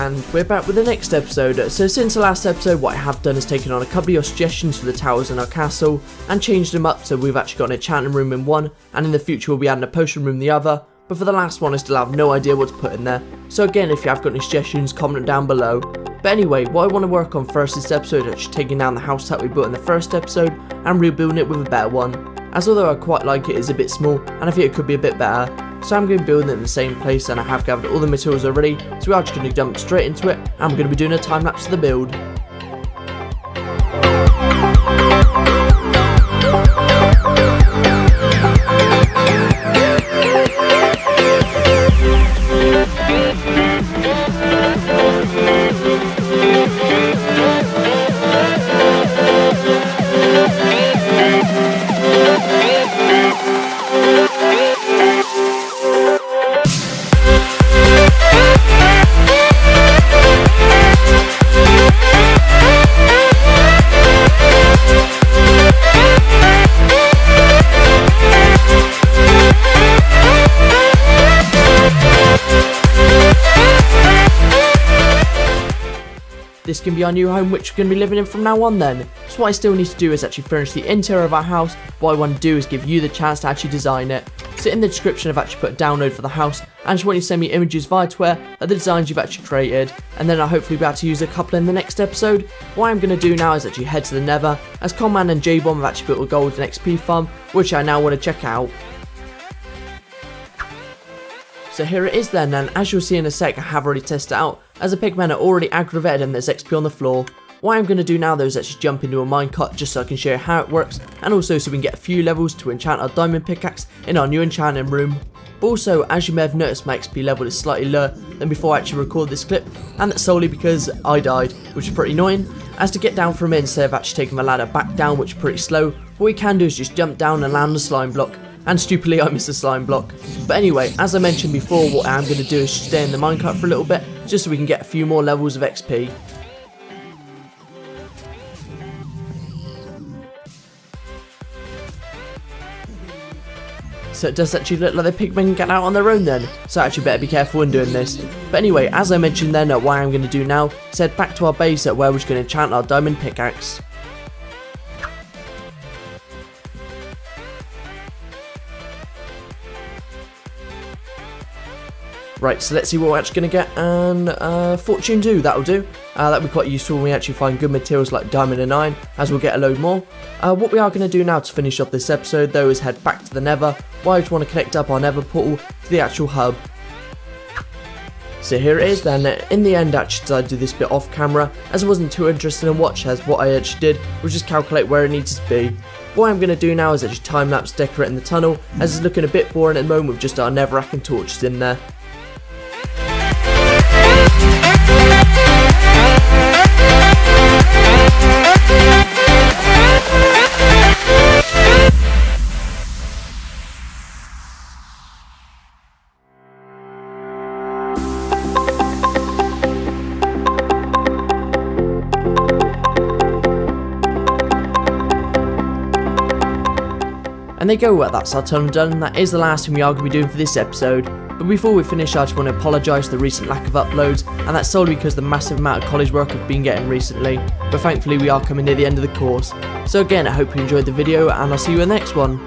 and we're back with the next episode. So since the last episode, what I have done is taken on a couple of your suggestions for the towers in our castle and changed them up, so we've actually got an enchanting room in one, and in the future we'll be adding a potion room in the other. But for the last one I still have no idea what to put in there, so again, if you have got any suggestions, comment them down below. But anyway, what I want to work on first this episode is actually taking down the house that we built in the first episode and rebuilding it with a better one, as although I quite like it, it's a bit small and I think it could be a bit better. So I'm going to be building it in the same place, and I have gathered all the materials already, so we are just going to jump straight into it and we're going to be doing a time lapse of the build. This can be our new home, which we're going to be living in from now on then. So what I still need to do is actually furnish the interior of our house. What I want to do is give you the chance to actually design it. So in the description I've actually put a download for the house, and just want you to send me images via Twitter of the designs you've actually created, and then I'll hopefully be able to use a couple in the next episode. What I'm going to do now is actually head to the Nether, as Conman and J-Bomb have actually built a golden XP farm, which I now want to check out. So here it is then, and as you'll see in a sec, I have already tested it out, as the pigmen are already aggravated and there's XP on the floor. What I'm going to do now though is actually jump into a minecart just so I can show you how it works, and also so we can get a few levels to enchant our diamond pickaxe in our new enchanting room. But also, as you may have noticed, my XP level is slightly lower than before I actually recorded this clip, and that's solely because I died, which is pretty annoying, as to get down from it instead of actually taking my ladder back down, which is pretty slow, what we can do is just jump down and land on the slime block. And stupidly I missed the slime block. But anyway, as I mentioned before, what I'm going to do is stay in the minecart for a little bit, just so we can get a few more levels of XP. So it does actually look like the pigmen can get out on their own then, so I actually better be careful when doing this. But anyway, as I mentioned then, what I'm going to do now is head back to our base where we're just going to enchant our diamond pickaxe. Right, so let's see what we're actually going to get, and Fortune 2, that'll do. That'll be quite useful when we actually find good materials like diamond and iron, as we'll get a load more. What we are going to do now to finish off this episode though is head back to the Nether, where I just want to connect up our Nether portal to the actual hub. So here it is then. In the end I actually decided to do this bit off camera, as it wasn't too interesting to watch, as what I actually did was just calculate where it needed to be. What I'm going to do now is actually time-lapse decorating the tunnel, as it's looking a bit boring at the moment with just our netherrack and torches in there. And there you go, that's our tunnel done, and that is the last thing we are going to be doing for this episode. But before we finish, I just want to apologise for the recent lack of uploads, and that's solely because of the massive amount of college work I've been getting recently. But thankfully we are coming near the end of the course. So again, I hope you enjoyed the video, and I'll see you in the next one.